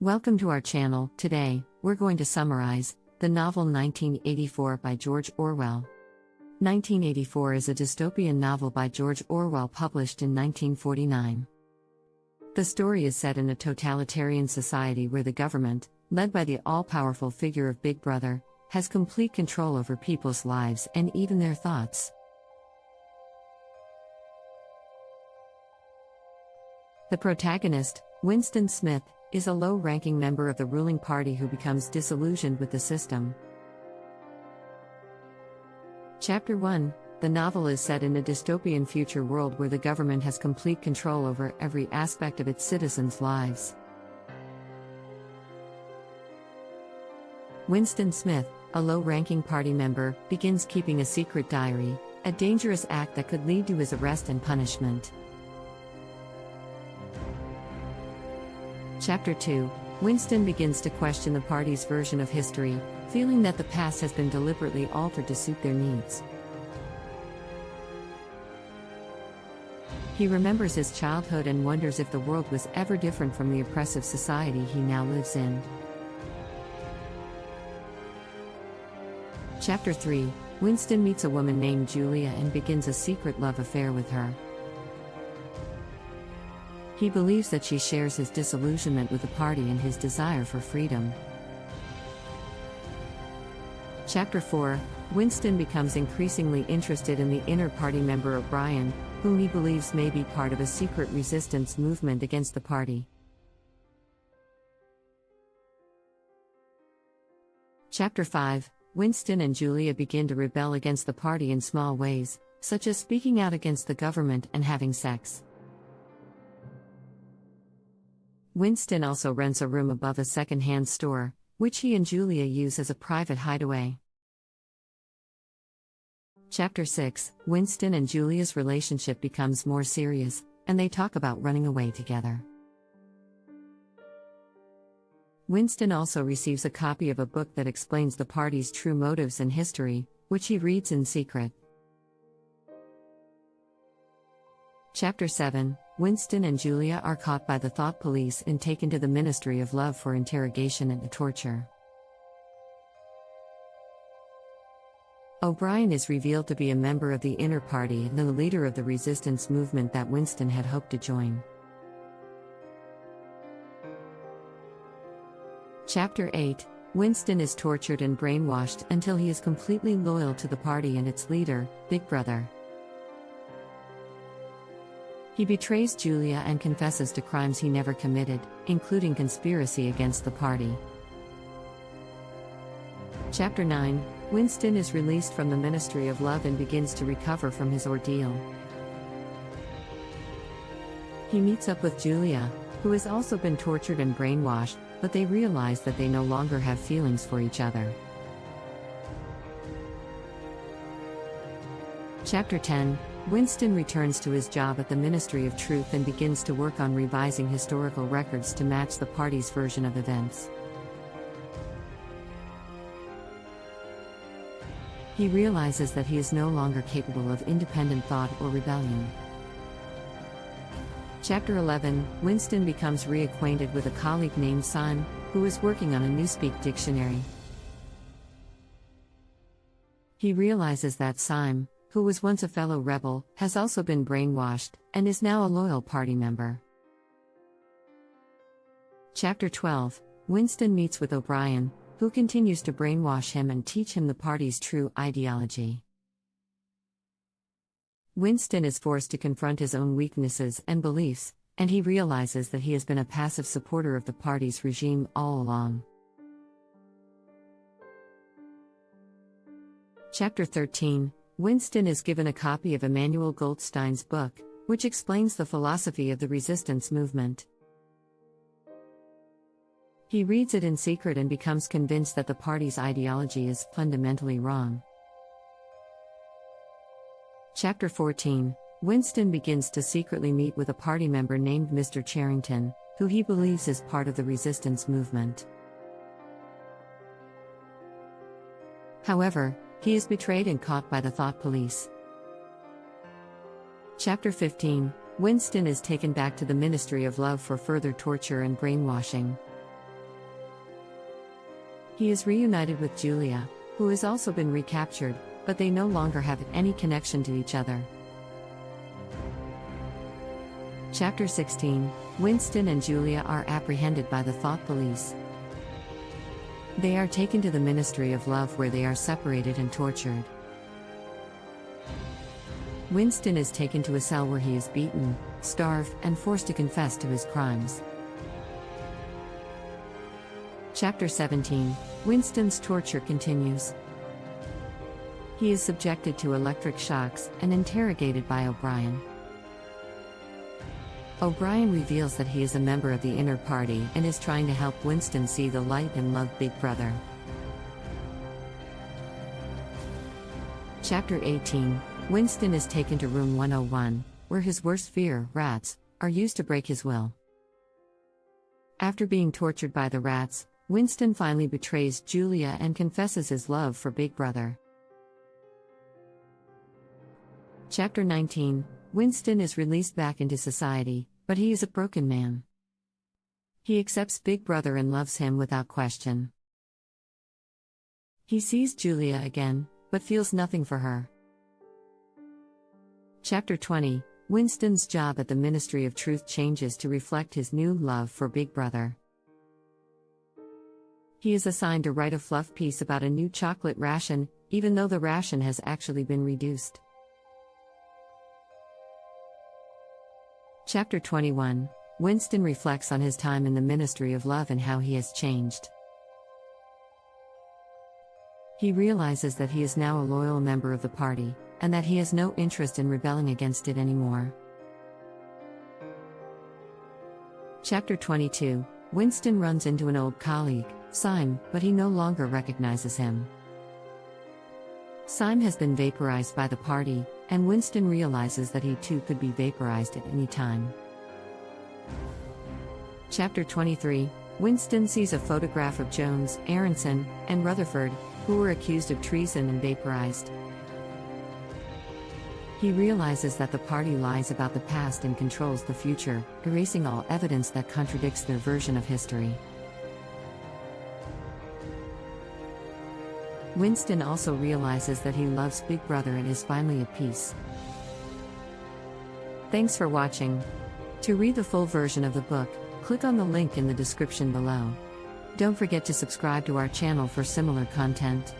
Welcome to our channel. Today, we're going to summarize the novel 1984 by George Orwell. 1984 is a dystopian novel by George Orwell published in 1949. The story is set in a totalitarian society where the government, led by the all-powerful figure of Big Brother, has complete control over people's lives and even their thoughts. The protagonist, Winston Smith, is a low-ranking member of the ruling party who becomes disillusioned with the system. Chapter 1. The novel is set in a dystopian future world where the government has complete control over every aspect of its citizens' lives. Winston Smith, a low-ranking party member, begins keeping a secret diary, a dangerous act that could lead to his arrest and punishment. Chapter 2. Winston begins to question the party's version of history, feeling that the past has been deliberately altered to suit their needs. He remembers his childhood and wonders if the world was ever different from the oppressive society he now lives in. Chapter 3. Winston meets a woman named Julia and begins a secret love affair with her. He believes that she shares his disillusionment with the party and his desire for freedom. Chapter 4. Winston becomes increasingly interested in the inner party member O'Brien, whom he believes may be part of a secret resistance movement against the party. Chapter 5. Winston and Julia begin to rebel against the party in small ways, such as speaking out against the government and having sex. Winston also rents a room above a second-hand store, which he and Julia use as a private hideaway. Chapter 6. Winston and Julia's relationship becomes more serious, and they talk about running away together. Winston also receives a copy of a book that explains the party's true motives and history, which he reads in secret. Chapter 7. Winston and Julia are caught by the thought police and taken to the Ministry of Love for interrogation and torture. O'Brien is revealed to be a member of the inner party and the leader of the resistance movement that Winston had hoped to join. Chapter 8. Winston is tortured and brainwashed until he is completely loyal to the party and its leader, Big Brother. He betrays Julia and confesses to crimes he never committed, including conspiracy against the party. Chapter 9. Winston is released from the Ministry of Love and begins to recover from his ordeal. He meets up with Julia, who has also been tortured and brainwashed, but they realize that they no longer have feelings for each other. Chapter 10. Winston returns to his job at the Ministry of Truth and begins to work on revising historical records to match the party's version of events. He realizes that he is no longer capable of independent thought or rebellion. Chapter 11. Winston becomes reacquainted with a colleague named Sim, who is working on a Newspeak dictionary. He realizes that Sim, who was once a fellow rebel, has also been brainwashed, and is now a loyal party member. Chapter 12. Winston meets with O'Brien, who continues to brainwash him and teach him the party's true ideology. Winston is forced to confront his own weaknesses and beliefs, and he realizes that he has been a passive supporter of the party's regime all along. Chapter 13. Winston is given a copy of Emmanuel Goldstein's book, which explains the philosophy of the resistance movement. He reads it in secret and becomes convinced that the party's ideology is fundamentally wrong. Chapter 14. Winston begins to secretly meet with a party member named Mr. Charrington, who he believes is part of the resistance movement. However, he is betrayed and caught by the thought police. Chapter 15. Winston is taken back to the Ministry of Love for further torture and brainwashing. He is reunited with Julia, who has also been recaptured, but they no longer have any connection to each other. Chapter 16, Winston and Julia are apprehended by the thought police. They are taken to the Ministry of Love where they are separated and tortured. Winston is taken to a cell where he is beaten, starved, and forced to confess to his crimes. Chapter 17, Winston's torture continues. He is subjected to electric shocks and interrogated by O'Brien. O'Brien reveals that he is a member of the Inner Party and is trying to help Winston see the light and love Big Brother. Chapter 18, Winston is taken to room 101, where his worst fear, rats, are used to break his will. After being tortured by the rats, Winston finally betrays Julia and confesses his love for Big Brother. Chapter 19, Winston is released back into society, but he is a broken man. He accepts Big Brother and loves him without question. He sees Julia again, but feels nothing for her. Chapter 20, Winston's job at the Ministry of Truth changes to reflect his new love for Big Brother. He is assigned to write a fluff piece about a new chocolate ration, even though the ration has actually been reduced. Chapter 21, Winston reflects on his time in the Ministry of Love and how he has changed. He realizes that he is now a loyal member of the party, and that he has no interest in rebelling against it anymore. Chapter 22, Winston runs into an old colleague, Syme, but he no longer recognizes him. Syme has been vaporized by the party, and Winston realizes that he too could be vaporized at any time. Chapter 23, Winston sees a photograph of Jones, Aronson, and Rutherford, who were accused of treason and vaporized. He realizes that the party lies about the past and controls the future, erasing all evidence that contradicts their version of history. Winston also realizes that he loves Big Brother and is finally at peace. Thanks for watching. To read the full version of the book, click on the link in the description below. Don't forget to subscribe to our channel for similar content.